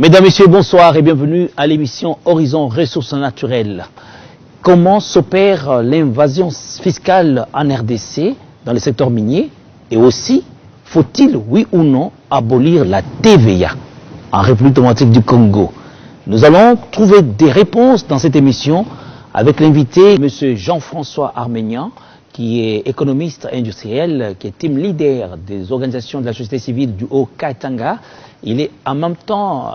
Mesdames, Messieurs, bonsoir et bienvenue à l'émission Horizon Ressources Naturelles. Comment s'opère l'invasion fiscale en RDC dans le secteur minier et aussi, faut-il, oui ou non, abolir la TVA en République démocratique du Congo? Nous allons trouver des réponses dans cette émission avec l'invité, M. Jean-François Arménian, qui est économiste industriel, qui est team leader des organisations de la société civile du Haut-Katanga. Il est en même temps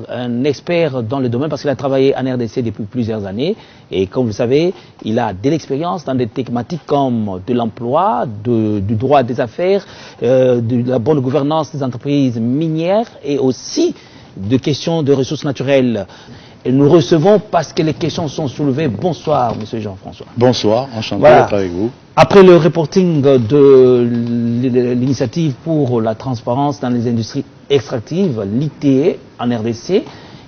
un expert dans le domaine parce qu'il a travaillé en RDC depuis plusieurs années. Et comme vous le savez, il a de l'expérience dans des thématiques comme de l'emploi, du droit des affaires, de la bonne gouvernance des entreprises minières et aussi de questions de ressources naturelles. Et nous recevons parce que les questions sont soulevées. Bonsoir, Monsieur Jean-François. Bonsoir, enchanté d'être avec vous. Après le reporting de l'initiative pour la transparence dans les industries extractives, l'ITE en RDC,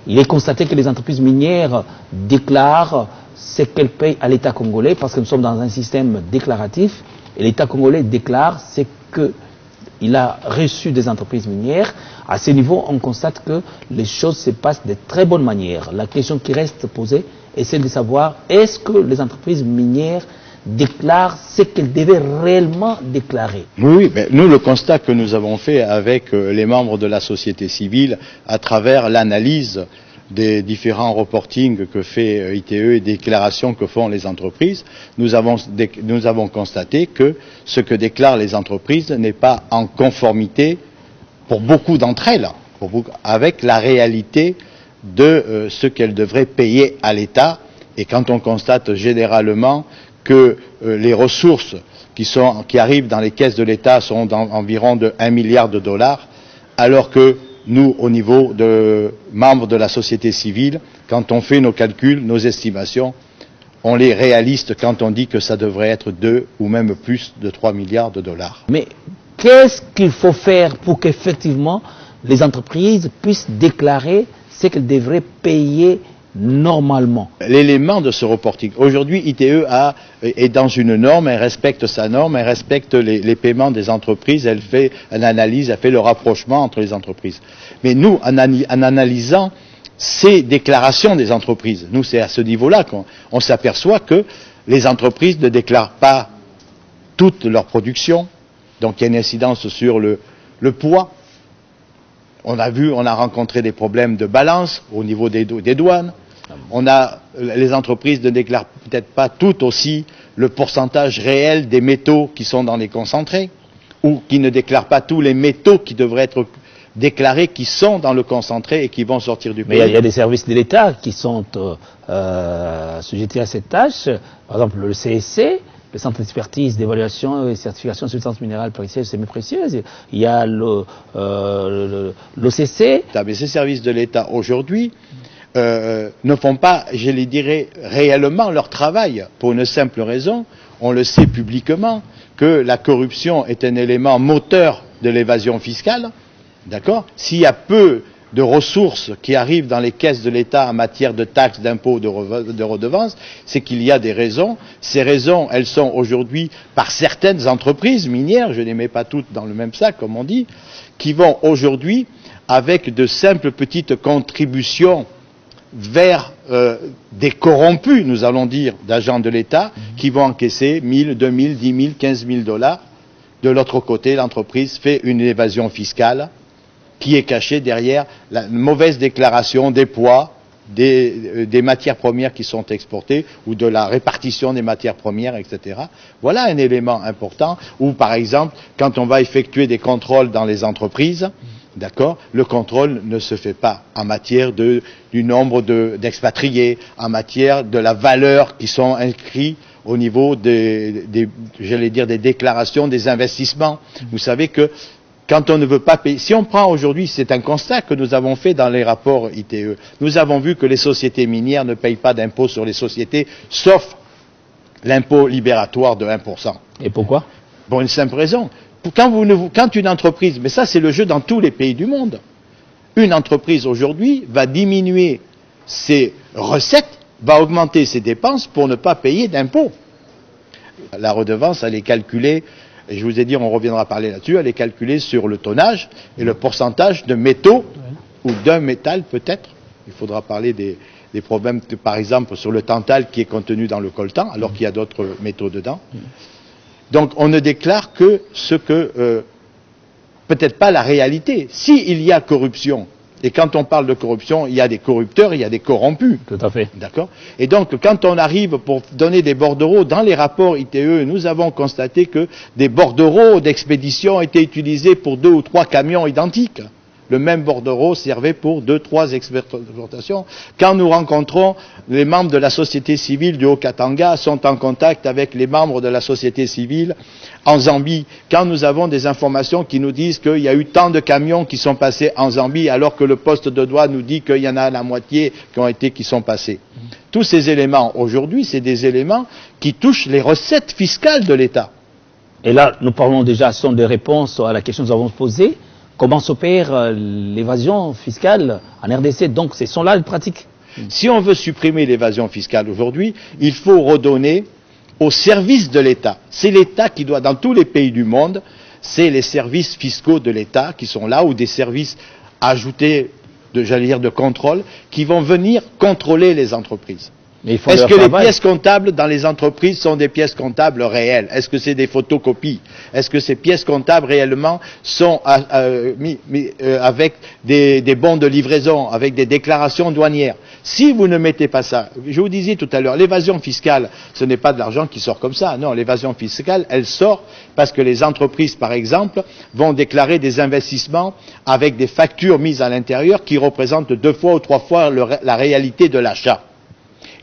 il est constaté que les entreprises minières déclarent ce qu'elles payent à l'État congolais parce que nous sommes dans un système déclaratif et l'État congolais déclare ce qu'il a reçu des entreprises minières. À ce niveau, on constate que les choses se passent de très bonne manière. La question qui reste posée est celle de savoir est-ce que les entreprises minières déclarent ce qu'elles devaient réellement déclarer? Oui, mais nous, le constat que nous avons fait avec les membres de la société civile à travers l'analyse des différents reportings que fait ITE et déclarations que font les entreprises, nous avons constaté que ce que déclarent les entreprises n'est pas en conformité pour beaucoup d'entre elles, avec la réalité de ce qu'elles devraient payer à l'État. Et quand on constate généralement que les ressources qui arrivent dans les caisses de l'État sont d'environ de 1 milliard de dollars, alors que nous, au niveau de membres de la société civile, quand on fait nos calculs, nos estimations, on les réaliste quand on dit que ça devrait être 2 ou même plus de 3 milliards de dollars. Mais qu'est-ce qu'il faut faire pour qu'effectivement les entreprises puissent déclarer ce qu'elles devraient payer normalement? L'élément de ce reporting, aujourd'hui ITE est dans une norme, elle respecte sa norme, elle respecte les paiements des entreprises, elle fait une analyse, elle fait le rapprochement entre les entreprises. Mais nous, en analysant ces déclarations des entreprises, nous c'est à ce niveau-là qu'on s'aperçoit que les entreprises ne déclarent pas toute leur production, donc il y a une incidence sur le poids. On a rencontré des problèmes de balance au niveau des douanes. Les entreprises ne déclarent peut-être pas toutes aussi le pourcentage réel des métaux qui sont dans les concentrés, ou qui ne déclarent pas tous les métaux qui devraient être déclarés, qui sont dans le concentré et qui vont sortir du pays. Mais il y a des services de l'État qui sont sujettés à cette tâche. Par exemple, le CSC, le Centre d'expertise, d'évaluation et certification de substances minérales précieuses et semi-précieuses. Il y a l'OCC. Mais ces services de l'État aujourd'hui ne font pas, je les dirais, réellement leur travail, pour une simple raison. On le sait publiquement que la corruption est un élément moteur de l'évasion fiscale. D'accord ? S'il y a peu de ressources qui arrivent dans les caisses de l'État en matière de taxes, d'impôts, de redevances, c'est qu'il y a des raisons. Ces raisons, elles sont aujourd'hui par certaines entreprises minières, je ne les mets pas toutes dans le même sac, comme on dit, qui vont aujourd'hui, avec de simples petites contributions vers des corrompus, nous allons dire, d'agents de l'État, qui vont encaisser 1000, 2000, 10 000, 15 000 dollars. De l'autre côté, l'entreprise fait une évasion fiscale qui est cachée derrière la mauvaise déclaration des poids, des matières premières qui sont exportées, ou de la répartition des matières premières, etc. Voilà un élément important, où par exemple, quand on va effectuer des contrôles dans les entreprises, d'accord, le contrôle ne se fait pas en matière du nombre d'expatriés, en matière de la valeur qui sont inscrits au niveau j'allais dire des déclarations, des investissements. Vous savez que quand on ne veut pas payer, si on prend aujourd'hui, c'est un constat que nous avons fait dans les rapports ITE, nous avons vu que les sociétés minières ne payent pas d'impôt sur les sociétés, sauf l'impôt libératoire de 1%. Et pourquoi? Pour une simple raison. Quand une entreprise, mais ça c'est le jeu dans tous les pays du monde, une entreprise aujourd'hui va diminuer ses recettes, va augmenter ses dépenses pour ne pas payer d'impôts. La redevance, elle est calculée, et je vous ai dit, on reviendra parler là-dessus, elle est calculée sur le tonnage et le pourcentage de métaux ou d'un métal peut-être. Il faudra parler des problèmes, par exemple, sur le tantal qui est contenu dans le coltan, alors qu'il y a d'autres métaux dedans. Donc on ne déclare que ce que, peut-être pas la réalité. S'il y a corruption, et quand on parle de corruption, il y a des corrupteurs, il y a des corrompus. Tout à fait. D'accord. Et donc, quand on arrive pour donner des bordereaux, dans les rapports ITE, nous avons constaté que des bordereaux d'expédition étaient utilisés pour 2 ou 3 camions identiques. Le même bordereau servait pour 2 ou 3 exportations. Quand nous rencontrons les membres de la société civile du Haut-Katanga, sont en contact avec les membres de la société civile en Zambie, quand nous avons des informations qui nous disent qu'il y a eu tant de camions qui sont passés en Zambie, alors que le poste de douane nous dit qu'il y en a la moitié qui sont passés. Tous ces éléments, aujourd'hui, c'est des éléments qui touchent les recettes fiscales de l'État. Et là, nous parlons déjà, ce sont des réponses à la question que nous avons posée. Comment s'opère l'évasion fiscale en RDC? Donc, ce sont là les pratiques. Si on veut supprimer l'évasion fiscale aujourd'hui, il faut redonner au service de l'État. C'est l'État qui doit, dans tous les pays du monde, c'est les services fiscaux de l'État qui sont là, ou des services ajoutés, de contrôle, qui vont venir contrôler les entreprises. Est-ce que les pièces comptables dans les entreprises sont des pièces comptables réelles? Est-ce que c'est des photocopies? Est-ce que ces pièces comptables réellement sont avec des bons de livraison, avec des déclarations douanières? Si vous ne mettez pas ça, je vous disais tout à l'heure, l'évasion fiscale, ce n'est pas de l'argent qui sort comme ça. Non, l'évasion fiscale, elle sort parce que les entreprises, par exemple, vont déclarer des investissements avec des factures mises à l'intérieur qui représentent 2 fois ou 3 fois la réalité de l'achat.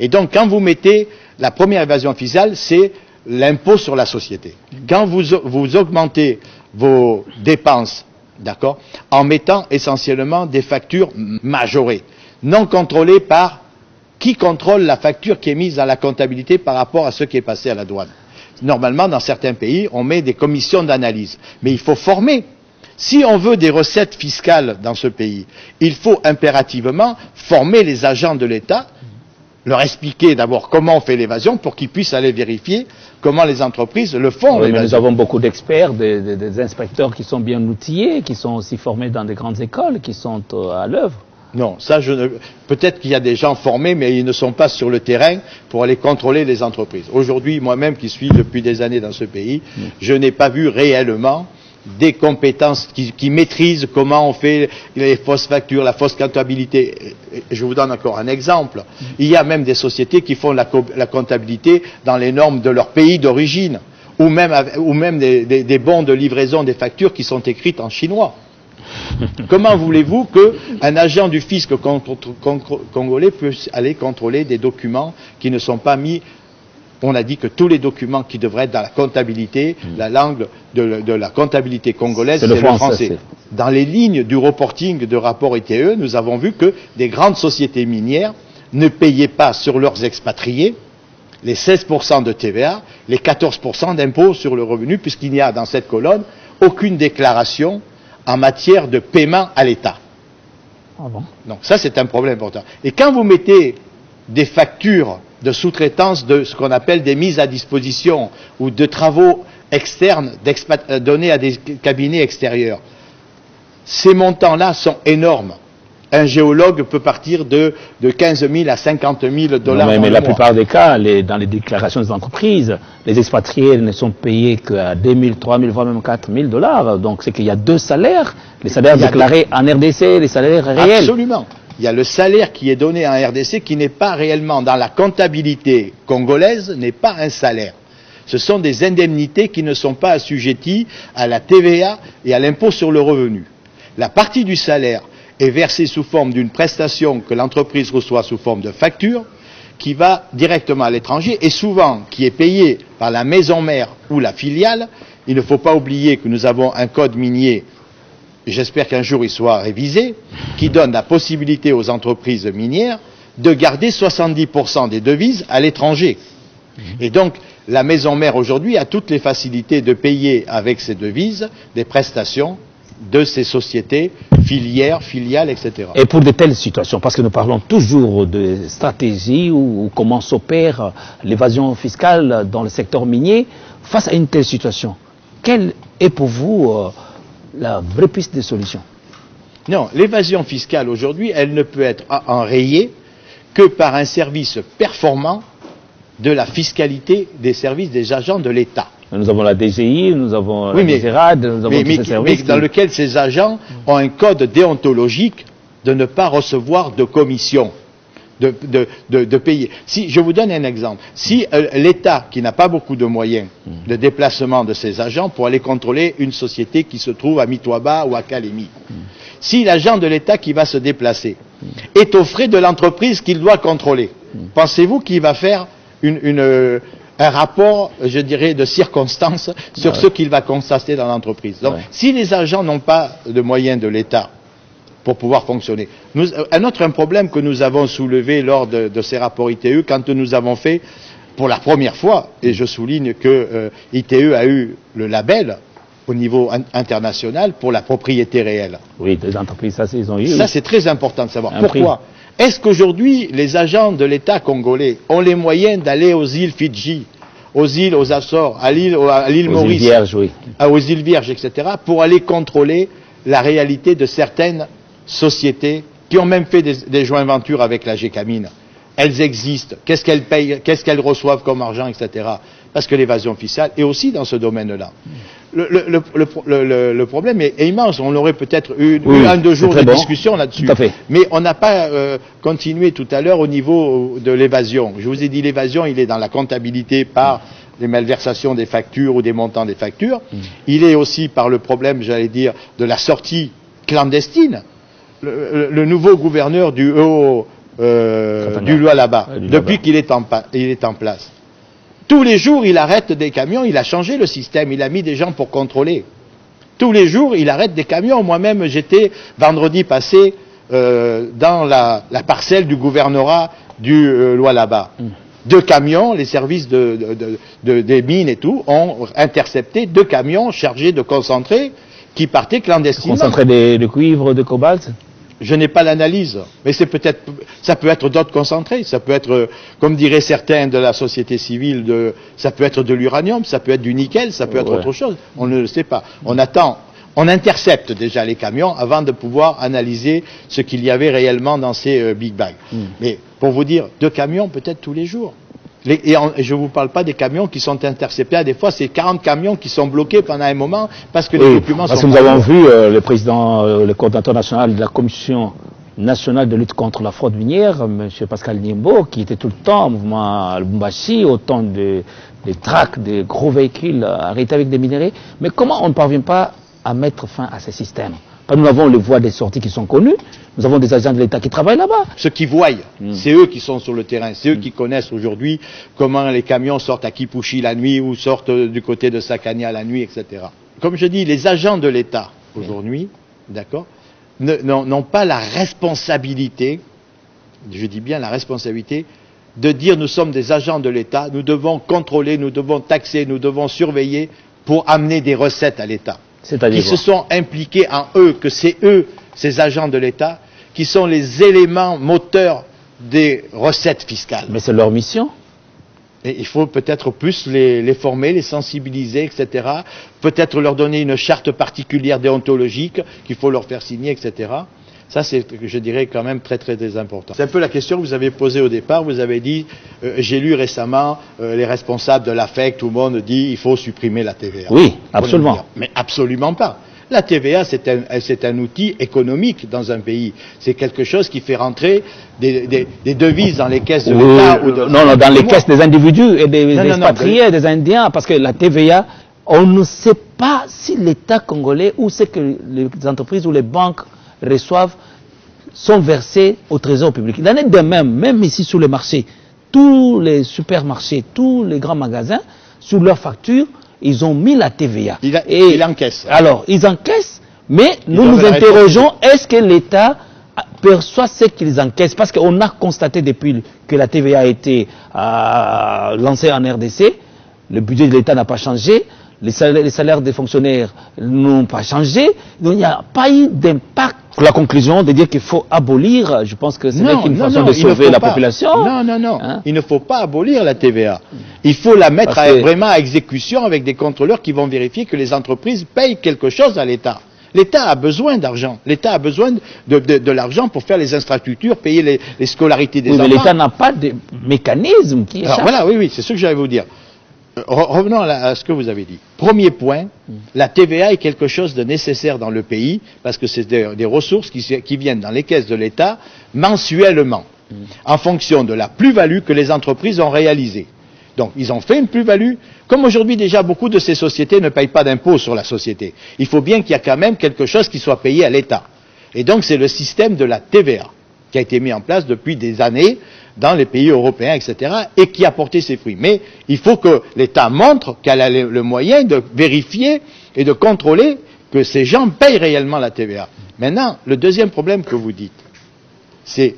Et donc, quand vous mettez la première évasion fiscale, c'est l'impôt sur la société. Quand vous augmentez vos dépenses, d'accord, en mettant essentiellement des factures majorées, non contrôlées par qui contrôle la facture qui est mise dans la comptabilité par rapport à ce qui est passé à la douane. Normalement, dans certains pays, on met des commissions d'analyse. Mais il faut former. Si on veut des recettes fiscales dans ce pays, il faut impérativement former les agents de l'État, leur expliquer d'abord comment on fait l'évasion pour qu'ils puissent aller vérifier comment les entreprises le font. Oui, mais nous avons beaucoup d'experts, des inspecteurs qui sont bien outillés, qui sont aussi formés dans des grandes écoles, qui sont à l'œuvre. Non, ça peut-être qu'il y a des gens formés, mais ils ne sont pas sur le terrain pour aller contrôler les entreprises. Aujourd'hui, moi-même qui suis depuis des années dans ce pays, je n'ai pas vu réellement des compétences qui maîtrisent comment on fait les fausses factures, la fausse comptabilité. Je vous donne encore un exemple. Il y a même des sociétés qui font la comptabilité dans les normes de leur pays d'origine, ou même des bons de livraison des factures qui sont écrites en chinois. Comment voulez-vous qu'un agent du fisc congolais puisse aller contrôler des documents qui ne sont pas mis? On a dit que tous les documents qui devraient être dans la comptabilité, la langue de la comptabilité congolaise, c'est le français. Dans les lignes du reporting de rapport ITE, nous avons vu que des grandes sociétés minières ne payaient pas sur leurs expatriés les 16% de TVA, les 14% d'impôts sur le revenu, puisqu'il n'y a dans cette colonne aucune déclaration en matière de paiement à l'État. Ah bon? Donc ça, c'est un problème important. Et quand vous mettez des factures de sous-traitance de ce qu'on appelle des mises à disposition ou de travaux externes donnés à des cabinets extérieurs, ces montants-là sont énormes. Un géologue peut partir de 15 000 à 50 000 dollars. Mais la plupart des cas, dans les déclarations des entreprises, les expatriés ne sont payés qu'à 2 000, 3 000, voire même 4 000 dollars. Donc c'est qu'il y a 2 salaires, les salaires déclarés en RDC, les salaires réels. Absolument. Il y a le salaire qui est donné en RDC qui n'est pas réellement dans la comptabilité congolaise, n'est pas un salaire. Ce sont des indemnités qui ne sont pas assujetties à la TVA et à l'impôt sur le revenu. La partie du salaire est versée sous forme d'une prestation que l'entreprise reçoit sous forme de facture qui va directement à l'étranger et souvent qui est payée par la maison mère ou la filiale. Il ne faut pas oublier que nous avons un code minier, j'espère qu'un jour il soit révisé, qui donne la possibilité aux entreprises minières de garder 70% des devises à l'étranger. Et donc, la maison mère aujourd'hui a toutes les facilités de payer avec ces devises des prestations de ces sociétés, filières, filiales, etc. Et pour de telles situations, parce que nous parlons toujours de stratégie ou comment s'opère l'évasion fiscale dans le secteur minier, face à une telle situation, quelle est pour vous la vraie piste de solution? Non, l'évasion fiscale aujourd'hui, elle ne peut être enrayée que par un service performant de la fiscalité des services des agents de l'État. Nous avons la DGI, nous avons la DGRAD, nous avons tous ces services. Mais dans lequel ces agents ont un code déontologique de ne pas recevoir de commission, de payer. Si, je vous donne un exemple. Si l'État, qui n'a pas beaucoup de moyens de déplacement de ses agents pour aller contrôler une société qui se trouve à Mitoaba ou à Kalemi, si l'agent de l'État qui va se déplacer est aux frais de l'entreprise qu'il doit contrôler, pensez-vous qu'il va faire un rapport, je dirais, de circonstances sur ce qu'il va constater dans l'entreprise? Donc, si les agents n'ont pas de moyens de l'État pour pouvoir fonctionner. Un autre problème que nous avons soulevé lors de ces rapports ITE, quand nous avons fait, pour la première fois, et je souligne que ITE a eu le label au niveau international pour la propriété réelle. Oui, des entreprises, ça, ils ont eu. Ça, c'est très important de savoir. Pourquoi? Est-ce qu'aujourd'hui, les agents de l'État congolais ont les moyens d'aller aux îles Fidji, aux Açores, à l'île Maurice, îles Vierges, oui. Aux îles Vierges, etc., pour aller contrôler la réalité de certaines sociétés qui ont même fait des joint ventures avec la GECAMINE? Elles existent. Qu'est-ce qu'elles payent, qu'est-ce qu'elles reçoivent comme argent, etc. Parce que l'évasion fiscale est aussi dans ce domaine-là. Le problème est immense. On aurait peut-être eu un, deux jours de discussion là-dessus. Mais on n'a pas continué tout à l'heure au niveau de l'évasion. Je vous ai dit, l'évasion, il est dans la comptabilité par les malversations des factures ou des montants des factures. Il est aussi par le problème, j'allais dire, de la sortie clandestine. Le nouveau gouverneur du du Lualaba, depuis qu'il est en place. Tous les jours, il arrête des camions, il a changé le système, il a mis des gens pour contrôler. Tous les jours, il arrête des camions. Moi-même, j'étais vendredi passé dans la parcelle du gouvernorat du Lualaba. 2 camions, les services des mines et tout, ont intercepté 2 camions chargés de concentrés qui partaient clandestinement. Concentré de cuivre, de cobalt? Je n'ai pas l'analyse, mais ça peut être d'autres concentrés, ça peut être, comme diraient certains de la société civile, ça peut être de l'uranium, ça peut être du nickel, ça peut être autre chose. On ne le sait pas. On intercepte déjà les camions avant de pouvoir analyser ce qu'il y avait réellement dans ces big bags. Mais pour vous dire, 2 camions peut-être tous les jours. Et je ne vous parle pas des camions qui sont interceptés. Des fois, c'est 40 camions qui sont bloqués pendant un moment parce que les documents sont... Parce que nous avons vu le président, le coordinateur national de la Commission nationale de lutte contre la fraude minière, M. Pascal Niembo, qui était tout le temps en mouvement à Lubumbashi, autant des tracts, des gros véhicules arrêtés avec des minerais. Mais comment on ne parvient pas à mettre fin à ces systèmes? Nous avons les voies des sorties qui sont connues, nous avons des agents de l'État qui travaillent là-bas. Ceux qui voient, c'est eux qui sont sur le terrain, c'est eux qui connaissent aujourd'hui comment les camions sortent à Kipushi la nuit ou sortent du côté de Sakania la nuit, etc. Comme je dis, les agents de l'État aujourd'hui, d'accord, n'ont pas la responsabilité, je dis bien la responsabilité, de dire nous sommes des agents de l'État, nous devons contrôler, nous devons taxer, nous devons surveiller pour amener des recettes à l'État. Qui se sont impliqués en eux, que c'est eux, ces agents de l'État, qui sont les éléments moteurs des recettes fiscales. Mais c'est leur mission. Et il faut peut-être plus les former, les sensibiliser, etc. Peut-être leur donner une charte particulière déontologique qu'il faut leur faire signer, etc. Ça, c'est, je dirais, quand même très, très, très important. C'est un peu la question que vous avez posée au départ. Vous avez dit, j'ai lu récemment, les responsables de l'AFEC, tout le monde dit, il faut supprimer la TVA. Oui, absolument. Mais absolument pas. La TVA, c'est un outil économique dans un pays. C'est quelque chose qui fait rentrer des devises dans les caisses de l'État. Non, dans les caisses des individus et des expatriés, des Indiens, parce que la TVA, on ne sait pas si l'État congolais ou ce que les entreprises ou les banques reçoivent sont versés au trésor public. Il en est de même ici sur les marchés. Tous les supermarchés, tous les grands magasins, sur leurs factures, ils ont mis la TVA. Il encaisse. Alors, ils encaissent, mais nous nous interrogeons, est-ce que l'État perçoit ce qu'ils encaissent? Parce qu'on a constaté depuis que la TVA a été lancée en RDC, le budget de l'État n'a pas changé, les salaires des fonctionnaires n'ont pas changé, donc il n'y a pas eu d'impact. La conclusion de dire qu'il faut abolir, je pense que c'est une façon de sauver la population. Non. Il ne faut pas abolir la TVA. Il faut la mettre vraiment à exécution avec des contrôleurs qui vont vérifier que les entreprises payent quelque chose à l'État. L'État a besoin d'argent. L'État a besoin de l'argent pour faire les infrastructures, payer les scolarités des enfants. Mais l'État n'a pas de mécanisme qui échappe. Alors voilà, oui, c'est ce que j'allais vous dire. Revenons à ce que vous avez dit. Premier point, la TVA est quelque chose de nécessaire dans le pays parce que c'est des ressources qui viennent dans les caisses de l'État mensuellement en fonction de la plus-value que les entreprises ont réalisée. Donc, ils ont fait une plus-value. Comme aujourd'hui, déjà, beaucoup de ces sociétés ne payent pas d'impôts sur la société. Il faut bien qu'il y ait quand même quelque chose qui soit payé à l'État. Et donc, c'est le système de la TVA qui a été mis en place depuis des années dans les pays européens, etc., et qui a porté ses fruits. Mais il faut que l'État montre qu'elle a le moyen de vérifier et de contrôler que ces gens payent réellement la TVA. Maintenant, le deuxième problème que vous dites, c'est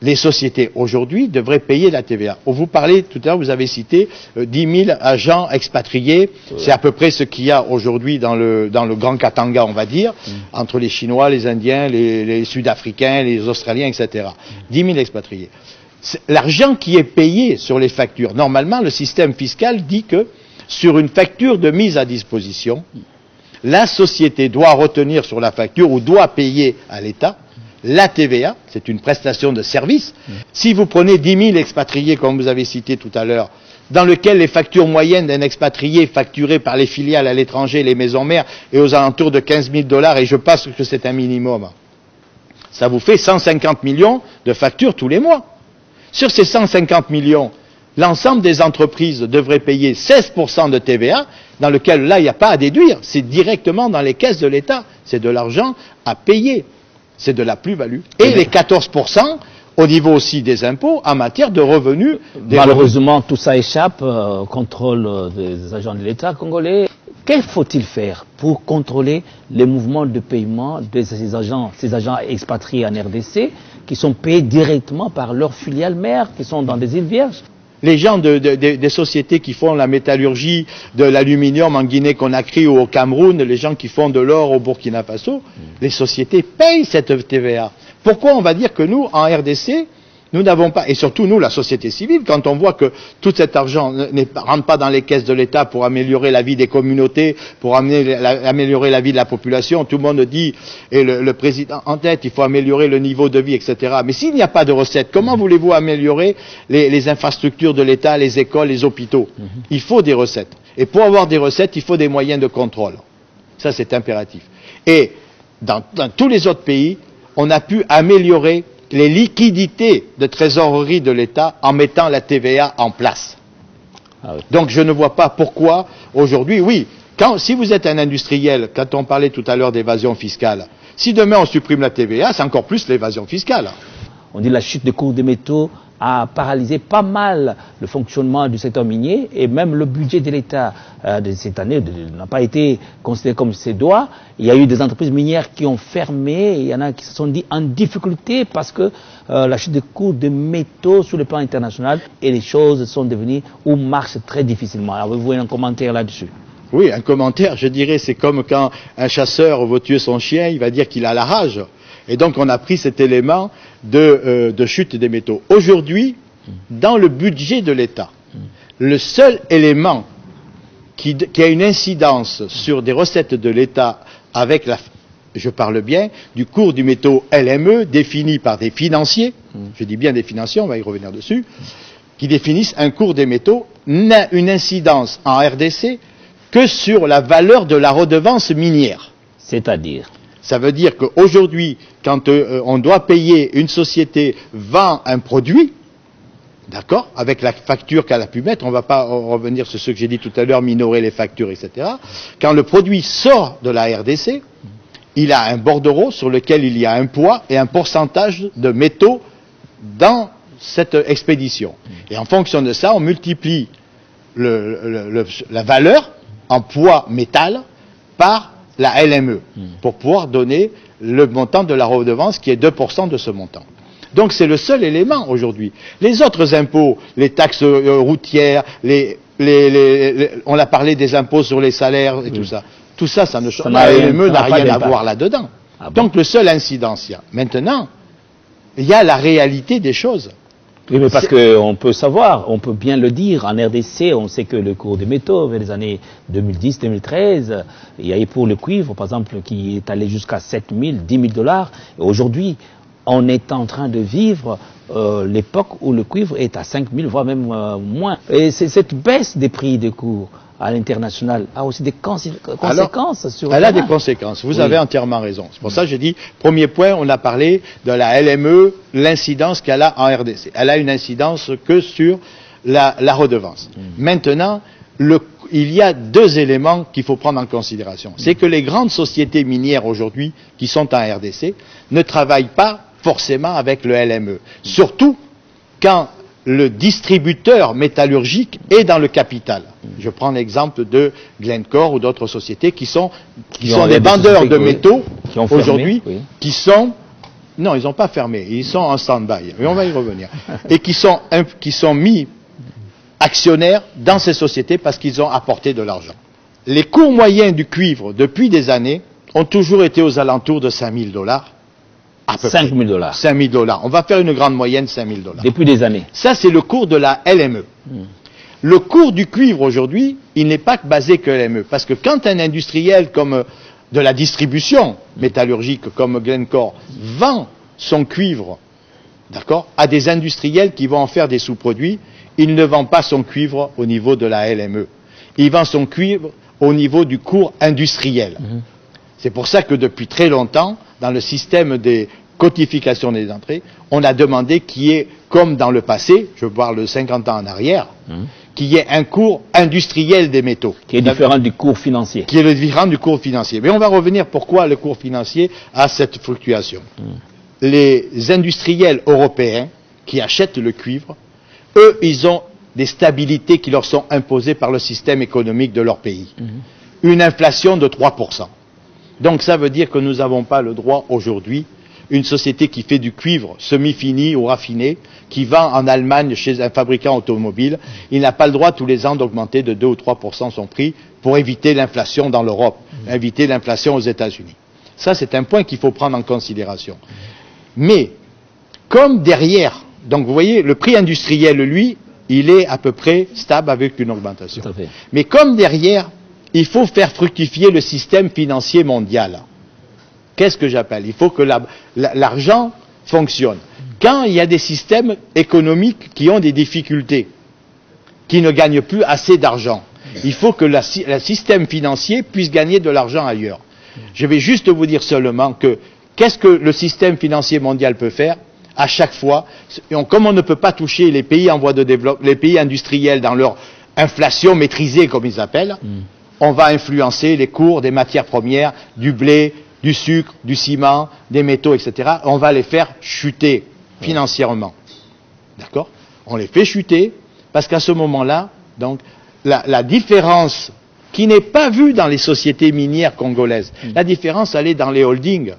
les sociétés aujourd'hui devraient payer la TVA. Vous parlez, tout à l'heure, vous avez cité 10 000 agents expatriés. C'est à peu près ce qu'il y a aujourd'hui dans le Grand Katanga, on va dire, entre les Chinois, les Indiens, les Sud-Africains, les Australiens, etc. 10 000 expatriés. L'argent qui est payé sur les factures, normalement, le système fiscal dit que sur une facture de mise à disposition, la société doit retenir sur la facture ou doit payer à l'État la TVA, c'est une prestation de service. Si vous prenez 10 000 expatriés, comme vous avez cité tout à l'heure, dans lequel les factures moyennes d'un expatrié facturé par les filiales à l'étranger, les maisons mères, est aux alentours de 15 000 $, et je pense que c'est un minimum, ça vous fait 150 millions de factures tous les mois. Sur ces 150 millions, l'ensemble des entreprises devraient payer 16% de TVA, dans lequel, là, il n'y a pas à déduire. C'est directement dans les caisses de l'État. C'est de l'argent à payer. C'est de la plus-value. Et les 14% au niveau aussi des impôts en matière de revenus. Malheureusement, tout ça échappe au contrôle des agents de l'État congolais. Qu'est-ce qu'il faut-il faire pour contrôler les mouvements de paiement de ces agents expatriés en RDC qui sont payés directement par leurs filiales mères qui sont dans des îles Vierges? Les gens des sociétés qui font la métallurgie, de l'aluminium en Guinée-Conakry ou au Cameroun, les gens qui font de l'or au Burkina Faso, les sociétés payent cette TVA. Pourquoi on va dire que nous, en RDC, nous n'avons pas, et surtout nous, la société civile, quand on voit que tout cet argent ne rentre pas dans les caisses de l'État pour améliorer la vie des communautés, pour améliorer la vie de la population, tout le monde dit, et le président en tête, il faut améliorer le niveau de vie, etc. Mais s'il n'y a pas de recettes, comment voulez-vous améliorer les infrastructures de l'État, les écoles, les hôpitaux? Il faut des recettes. Et pour avoir des recettes, il faut des moyens de contrôle. Ça, c'est impératif. Et dans tous les autres pays, on a pu améliorer les liquidités de trésorerie de l'État en mettant la TVA en place. Donc je ne vois pas pourquoi aujourd'hui, oui, si vous êtes un industriel, quand on parlait tout à l'heure d'évasion fiscale, si demain on supprime la TVA, c'est encore plus l'évasion fiscale. On dit la chute des cours des métaux a paralysé pas mal le fonctionnement du secteur minier et même le budget de l'État de cette année n'a pas été considéré comme ses doigts. Il y a eu des entreprises minières qui ont fermé, il y en a qui se sont dit en difficulté parce que la chute des cours des métaux sur le plan international et les choses sont devenues ou marchent très difficilement. Avez-vous un commentaire là-dessus? Oui, un commentaire, je dirais, c'est comme quand un chasseur veut tuer son chien, il va dire qu'il a la rage. Et donc on a pris cet élément de chute des métaux. Aujourd'hui, dans le budget de l'État, le seul élément qui a une incidence sur des recettes de l'État avec je parle bien, du cours du métaux LME défini par des financiers, je dis bien des financiers, on va y revenir dessus, qui définissent un cours des métaux, n'a une incidence en RDC que sur la valeur de la redevance minière. C'est-à-dire? Ça veut dire qu'aujourd'hui, quand on doit payer, une société vend un produit, d'accord, avec la facture qu'elle a pu mettre, on ne va pas revenir sur ce que j'ai dit tout à l'heure, minorer les factures, etc. Quand le produit sort de la RDC, il a un bordereau sur lequel il y a un poids et un pourcentage de métaux dans cette expédition. Et en fonction de ça, on multiplie la valeur en poids métal par la LME, pour pouvoir donner le montant de la redevance qui est 2% de ce montant. Donc c'est le seul élément aujourd'hui. Les autres impôts, les taxes routières, on a parlé des impôts sur les salaires et tout ça, la LME n'a rien à voir là-dedans. Donc le seul incidence, il y a. Maintenant, il y a la réalité des choses. Oui, mais parce qu'on peut savoir, on peut bien le dire, en RDC, on sait que le cours des métaux, vers les années 2010-2013, il y a eu pour le cuivre, par exemple, qui est allé jusqu'à 7 000, 10 000 $. Et aujourd'hui, on est en train de vivre l'époque où le cuivre est à 5 000, voire même moins. Et cette baisse des prix des cours à l'international a aussi des conséquences sur le Elle a terrain. des conséquences, vous avez entièrement raison. C'est pour ça que j'ai dit, premier point, on a parlé de la LME, l'incidence qu'elle a en RDC. Elle a une incidence que sur la redevance. Maintenant, il y a deux éléments qu'il faut prendre en considération. C'est que les grandes sociétés minières aujourd'hui, qui sont en RDC, ne travaillent pas forcément avec le LME. Surtout quand le distributeur métallurgique est dans le capital. Je prends l'exemple de Glencore ou d'autres sociétés qui sont des vendeurs de métaux aujourd'hui, qui sont... Non, ils n'ont pas fermé, ils sont en stand-by, et on va y revenir. Et qui sont mis actionnaires dans ces sociétés parce qu'ils ont apporté de l'argent. Les cours moyens du cuivre, depuis des années, ont toujours été aux alentours de 5 000 $. 5 000 $. 5 000 $. On va faire une grande moyenne, 5 000 $. Depuis des années. Ça, c'est le cours de la LME. Le cours du cuivre aujourd'hui, il n'est pas basé que LME. Parce que quand un industriel comme de la distribution métallurgique comme Glencore vend son cuivre, d'accord, à des industriels qui vont en faire des sous-produits, il ne vend pas son cuivre au niveau de la LME. Il vend son cuivre au niveau du cours industriel. C'est pour ça que depuis très longtemps, dans le système des cotifications des entrées, on a demandé qu'il y ait, comme dans le passé, je parle de 50 ans en arrière, qu'il y ait un cours industriel des métaux. Qui est différent du cours financier. Qui est différent du cours financier. Mais on va revenir pourquoi le cours financier a cette fluctuation. Les industriels européens qui achètent le cuivre, eux, ils ont des stabilités qui leur sont imposées par le système économique de leur pays. Une inflation de 3%. Donc ça veut dire que nous n'avons pas le droit aujourd'hui, une société qui fait du cuivre semi-fini ou raffiné, qui vend en Allemagne chez un fabricant automobile, il n'a pas le droit tous les ans d'augmenter de 2 ou 3% son prix pour éviter l'inflation dans l'Europe, éviter l'inflation aux États-Unis. Ça, c'est un point qu'il faut prendre en considération. Mais, comme derrière, donc vous voyez, le prix industriel, lui, il est à peu près stable avec une augmentation. Tout à fait. Mais comme derrière, il faut faire fructifier le système financier mondial. Qu'est-ce que j'appelle? Il faut que l'argent fonctionne. Quand il y a des systèmes économiques qui ont des difficultés, qui ne gagnent plus assez d'argent, il faut que le système financier puisse gagner de l'argent ailleurs. Je vais juste vous dire seulement que qu'est-ce que le système financier mondial peut faire? À chaque fois, comme on ne peut pas toucher les pays en voie de développement, les pays industriels dans leur inflation maîtrisée, comme ils appellent, on va influencer les cours des matières premières, du blé, du sucre, du ciment, des métaux, etc. On va les faire chuter financièrement. D'accord? On les fait chuter parce qu'à ce moment-là, donc, la différence qui n'est pas vue dans les sociétés minières congolaises, la différence, elle est dans les holdings.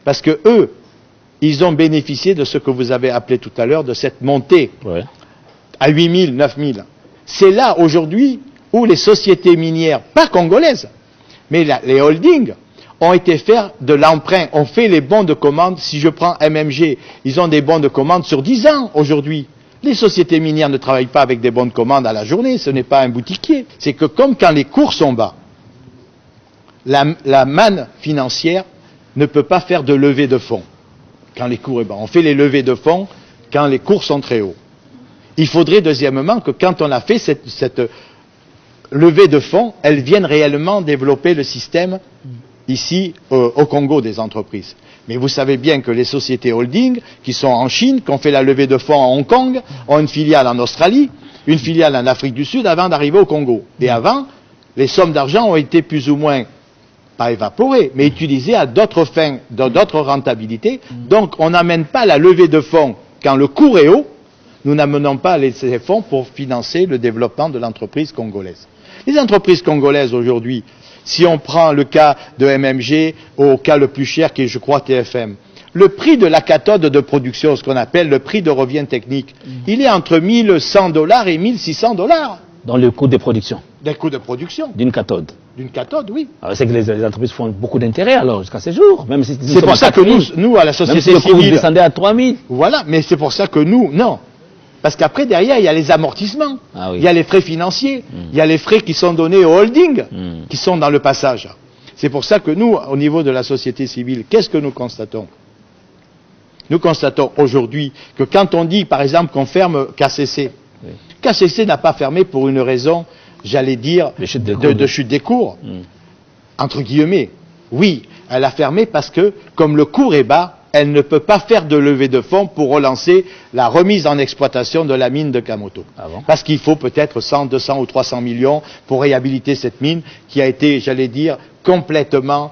Parce que eux, ils ont bénéficié de ce que vous avez appelé tout à l'heure, de cette montée à 8 000, 9 000. C'est là, aujourd'hui, où les sociétés minières, pas congolaises, mais les holdings, ont été faire de l'emprunt, ont fait les bons de commande. Si je prends MMG, ils ont des bons de commande sur 10 ans aujourd'hui. Les sociétés minières ne travaillent pas avec des bons de commande à la journée, ce n'est pas un boutiquier. C'est que comme quand les cours sont bas, la manne financière ne peut pas faire de levée de fonds. Quand les cours sont bas, on fait les levées de fonds quand les cours sont très hauts. Il faudrait deuxièmement que quand on a fait cette levée de fonds, elles viennent réellement développer le système ici au Congo des entreprises. Mais vous savez bien que les sociétés holding qui sont en Chine, qui ont fait la levée de fonds à Hong Kong, ont une filiale en Australie, une filiale en Afrique du Sud avant d'arriver au Congo. Et avant, les sommes d'argent ont été plus ou moins, pas évaporées, mais utilisées à d'autres fins, d'autres rentabilités. Donc on n'amène pas la levée de fonds quand le cours est haut, nous n'amenons pas ces fonds pour financer le développement de l'entreprise congolaise. Les entreprises congolaises aujourd'hui, si on prend le cas de MMG, au cas le plus cher qui est, je crois, TFM, le prix de la cathode de production, ce qu'on appelle le prix de revient technique, il est entre 1 100 $ et 1 600 $. Dans le coût de production. Des coûts de production. D'une cathode. D'une cathode, oui. C'est que les entreprises font beaucoup d'intérêt alors jusqu'à ces jours. Même si c'est pour ça que nous, à la société civile, civile, descendait à 3 000. Voilà, mais c'est pour ça que nous, non. Parce qu'après, derrière, il y a les amortissements, il y a les frais financiers, il y a les frais qui sont donnés au holding, qui sont dans le passage. C'est pour ça que nous, au niveau de la société civile, qu'est-ce que nous constatons? Nous constatons aujourd'hui que quand on dit, par exemple, qu'on ferme KCC, KCC n'a pas fermé pour une raison, j'allais dire, de chute des cours, entre guillemets. Oui, elle a fermé parce que, comme le cours est bas, elle ne peut pas faire de levée de fonds pour relancer la remise en exploitation de la mine de Kamoto. Ah bon? Parce qu'il faut peut-être 100, 200 ou 300 millions pour réhabiliter cette mine qui a été, j'allais dire, complètement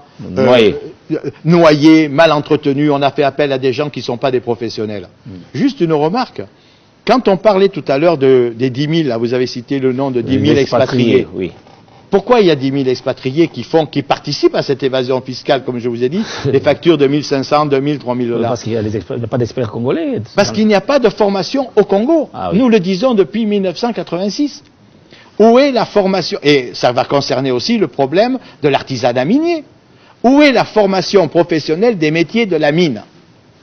noyée, mal entretenue. On a fait appel à des gens qui ne sont pas des professionnels. Juste une remarque. Quand on parlait tout à l'heure des 10 000, là, vous avez cité le nom de 10 000 expatriés. Oui. Pourquoi il y a 10 000 expatriés qui participent à cette évasion fiscale, comme je vous ai dit, des factures de 1 500, 2 000, 3 000 $? Parce qu'il n'y a pas d'experts congolais. Parce qu'il n'y a pas de formation au Congo. Ah oui. Nous le disons depuis 1986. Où est la formation? Et ça va concerner aussi le problème de l'artisanat minier. Où est la formation professionnelle des métiers de la mine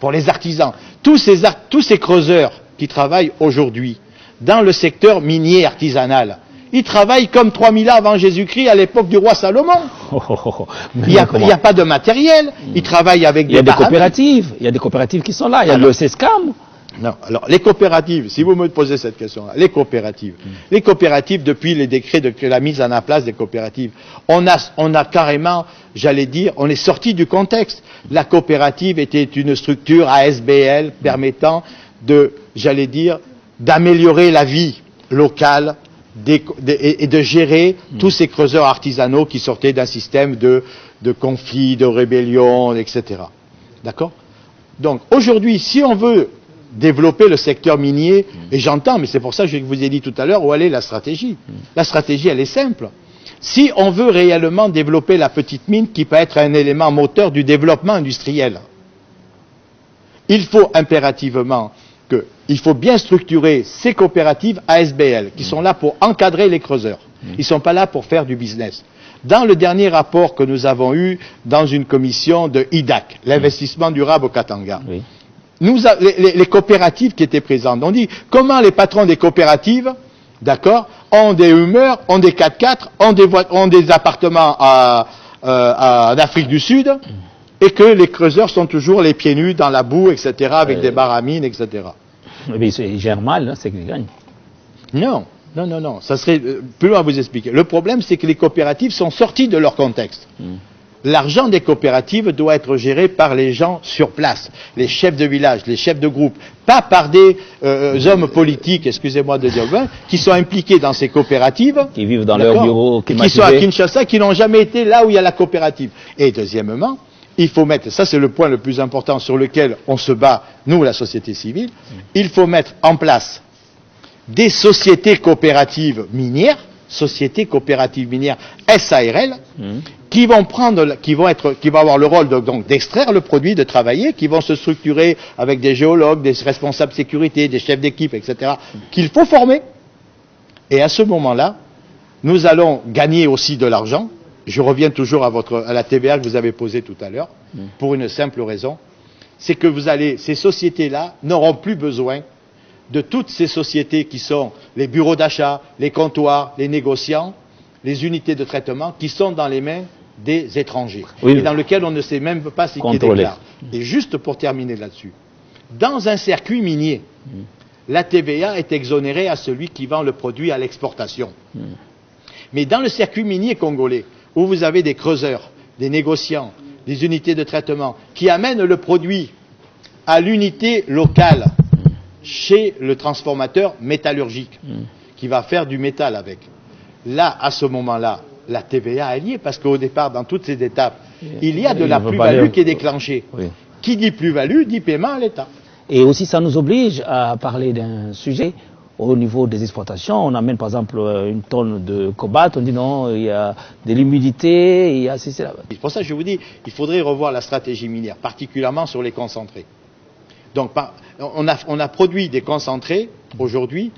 pour les artisans? Tous ces creuseurs qui travaillent aujourd'hui dans le secteur minier artisanal, ils travaillent comme 3000 ans avant Jésus-Christ, à l'époque du roi Salomon. Il n'y a pas de matériel. Ils travaillent avec des coopératives. Il y a des coopératives qui sont là. Il y a le SESCAM. Non, alors les coopératives, si vous me posez cette question-là, les coopératives, depuis les décrets de la mise en place des coopératives, on a carrément, j'allais dire, on est sorti du contexte. La coopérative était une structure ASBL permettant j'allais dire, d'améliorer la vie locale et de gérer tous ces creuseurs artisanaux qui sortaient d'un système de conflits, de rébellions, etc. D'accord? Donc aujourd'hui, si on veut développer le secteur minier, et j'entends, mais c'est pour ça que je vous ai dit tout à l'heure où elle est la stratégie. La stratégie, elle est simple. Si on veut réellement développer la petite mine qui peut être un élément moteur du développement industriel, il faut impérativement il faut bien structurer ces coopératives ASBL qui sont là pour encadrer les creuseurs. Ils ne sont pas là pour faire du business. Dans le dernier rapport que nous avons eu dans une commission de IDAC, l'investissement durable au Katanga, les coopératives qui étaient présentes ont dit comment les patrons des coopératives, d'accord, ont des humeurs, ont des 4x4, ont des appartements en Afrique du Sud, et que les creuseurs sont toujours les pieds nus dans la boue, etc., avec des barres à mine, etc. Mais ils gèrent mal, hein, c'est qu'ils gagnent. Non. Ça serait plus loin à vous expliquer. Le problème, c'est que les coopératives sont sorties de leur contexte. L'argent des coopératives doit être géré par les gens sur place, les chefs de village, les chefs de groupe, pas par des hommes politiques, excusez-moi de dire, qui sont impliqués dans ces coopératives, qui vivent dans leur bureau, qui sont à Kinshasa, qui n'ont jamais été là où il y a la coopérative. Et deuxièmement, il faut mettre, ça c'est le point le plus important sur lequel on se bat, nous, la société civile, il faut mettre en place des sociétés coopératives minières, SARL, qui vont avoir le rôle d'extraire le produit, de travailler, qui vont se structurer avec des géologues, des responsables sécurité, des chefs d'équipe, etc., qu'il faut former. Et à ce moment-là, nous allons gagner aussi de l'argent. Je reviens toujours à la TVA que vous avez posée tout à l'heure, pour une simple raison, c'est que ces sociétés-là n'auront plus besoin de toutes ces sociétés qui sont les bureaux d'achat, les comptoirs, les négociants, les unités de traitement, qui sont dans les mains des étrangers, et dans lesquels on ne sait même pas ce qui est déclaré. Et juste pour terminer là-dessus, dans un circuit minier, la TVA est exonérée à celui qui vend le produit à l'exportation. Mais dans le circuit minier congolais, où vous avez des creuseurs, des négociants, des unités de traitement, qui amènent le produit à l'unité locale, chez le transformateur métallurgique, qui va faire du métal avec. Là, à ce moment-là, la TVA est liée, parce qu'au départ, dans toutes ces étapes, il y a de la plus-value qui est déclenchée. Qui dit plus-value, dit paiement à l'État. Et aussi, ça nous oblige à parler d'un sujet. Au niveau des exploitations, on amène par exemple une tonne de cobalt, on dit non, il y a de l'humidité, il y a c'est là. C'est pour ça que je vous dis, il faudrait revoir la stratégie minière, particulièrement sur les concentrés. Donc, on a produit des concentrés aujourd'hui.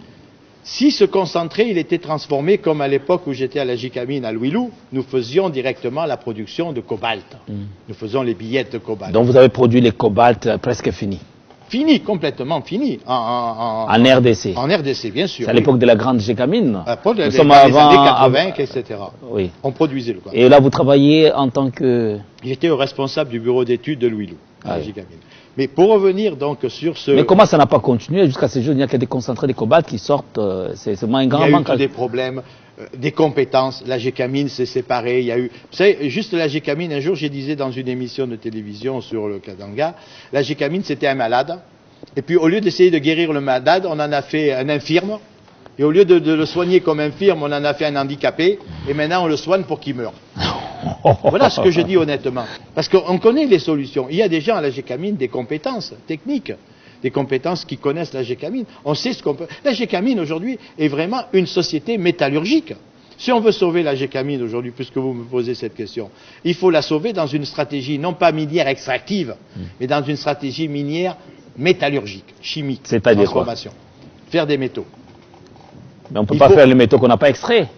Si ce concentré, il était transformé comme à l'époque où j'étais à la Jicamine à Louilou, nous faisions directement la production de cobalt. Nous faisons les billettes de cobalt. Donc vous avez produit les cobalts presque finis. fini, complètement fini. En RDC. En RDC, bien sûr. C'est à l'époque de la grande Gécamine. Nous Nous sommes sommes dans les avant, années 80, etc. Oui. On produisait le quoi. Et là, vous travaillez en tant que... J'étais au responsable du bureau d'études de Louis Lou, à oui. Gécamine. Mais pour revenir donc sur ce... Mais comment ça n'a pas continué jusqu'à ce jour? Il n'y a que des concentrés de cobalt qui sortent, c'est moins grand. Il y a eu tous des problèmes, des compétences. La Gécamine s'est séparée. Il y a eu, vous savez, juste la Gécamine. Un jour, je disais dans une émission de télévision sur le Katanga, la Gécamine c'était un malade. Et puis au lieu d'essayer de guérir le malade, on en a fait un infirme. Et au lieu de le soigner comme infirme, on en a fait un handicapé. Et maintenant, on le soigne pour qu'il meure. Voilà ce que je dis honnêtement. Parce qu'on connaît les solutions. Il y a des gens à la Gécamine des compétences techniques, des compétences qui connaissent la Gécamine. On sait ce qu'on peut. La Gécamine aujourd'hui est vraiment une société métallurgique. Si on veut sauver la Gécamine aujourd'hui, puisque vous me posez cette question, il faut la sauver dans une stratégie non pas minière extractive, mais dans une stratégie minière métallurgique, chimique, c'est-à-dire transformation. Faire des métaux. Mais on ne peut pas faire les métaux qu'on n'a pas extraits.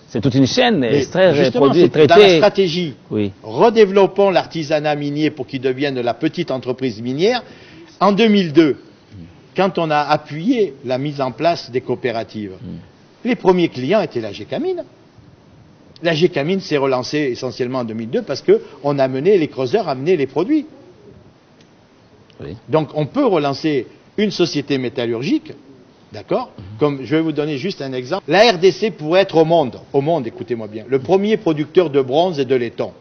C'est toute une chaîne, extraire, produire, traiter. Dans la stratégie, oui. Redéveloppons l'artisanat minier pour qu'il devienne la petite entreprise minière. En 2002, quand on a appuyé la mise en place des coopératives, les premiers clients étaient la Gécamine. La Gécamine s'est relancée essentiellement en 2002 parce qu'on a amené, les creuseurs amenaient les produits. Oui. Donc on peut relancer une société métallurgique. D'accord? Comme je vais vous donner juste un exemple. La RDC pourrait être au monde, écoutez-moi bien, le premier producteur de bronze et de laiton.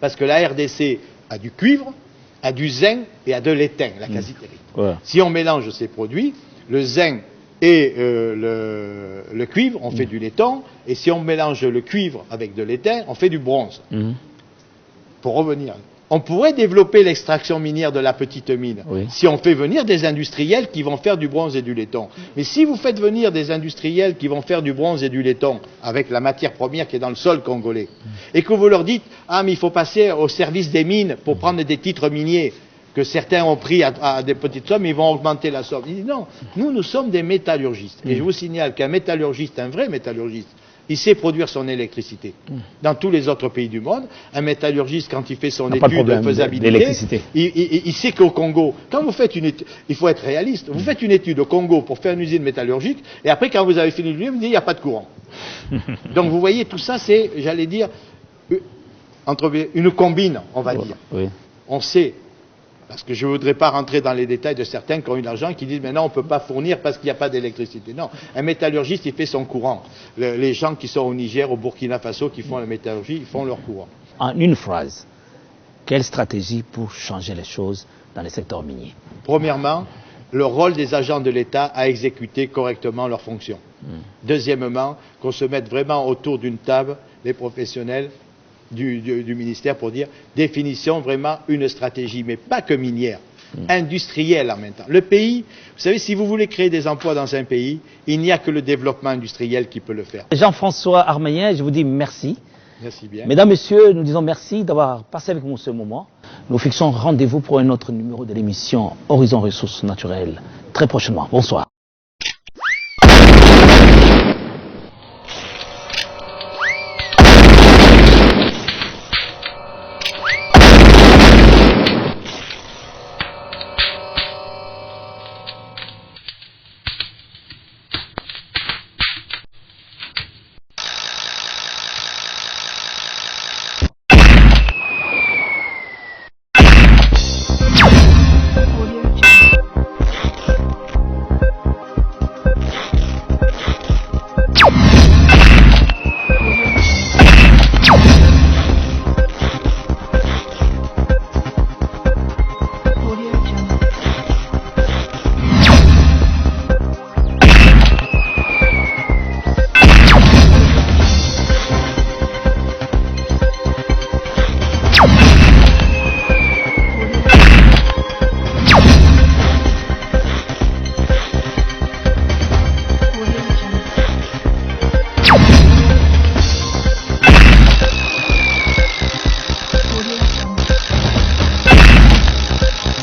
Parce que la RDC a du cuivre, a du zinc et a de l'étain, la quasi-tellurite. Ouais. Si on mélange ces produits, le zinc et le cuivre, on fait du laiton, et si on mélange le cuivre avec de l'étain, on fait du bronze. Pour revenir. On pourrait développer l'extraction minière de la petite mine si on fait venir des industriels qui vont faire du bronze et du laiton. Mais si vous faites venir des industriels qui vont faire du bronze et du laiton avec la matière première qui est dans le sol congolais, et que vous leur dites « Ah, mais il faut passer au service des mines pour prendre des titres miniers », que certains ont pris à des petites sommes, ils vont augmenter la somme. Ils disent « Non, nous sommes des métallurgistes. » Et je vous signale qu'un métallurgiste, un vrai métallurgiste, il sait produire son électricité. Dans tous les autres pays du monde, un métallurgiste, quand il fait son étude de faisabilité, il sait qu'au Congo, quand vous faites une étude, il faut être réaliste, vous faites une étude au Congo pour faire une usine métallurgique, et après, quand vous avez fini l'usine, vous dites, il n'y a pas de courant. Donc, vous voyez, tout ça, c'est, j'allais dire, une combine, on va dire. Oui. On sait, parce que je ne voudrais pas rentrer dans les détails de certains qui ont eu de l'argent, qui disent, mais non, on ne peut pas fournir parce qu'il n'y a pas d'électricité. Non, un métallurgiste, il fait son courant. Les gens qui sont au Niger, au Burkina Faso, qui font la métallurgie, ils font leur courant. En une phrase, quelle stratégie pour changer les choses dans les secteurs miniers? Premièrement, le rôle des agents de l'État à exécuter correctement leurs fonctions. Deuxièmement, qu'on se mette vraiment autour d'une table, les professionnels, du ministère pour dire définissons vraiment une stratégie, mais pas que minière, industrielle en même temps. Le pays, vous savez, si vous voulez créer des emplois dans un pays, il n'y a que le développement industriel qui peut le faire. Jean-François Armeyen, je vous dis merci. Merci bien. Mesdames, Messieurs, nous disons merci d'avoir passé avec nous ce moment. Nous fixons rendez-vous pour un autre numéro de l'émission Horizon Ressources Naturelles très prochainement. Bonsoir.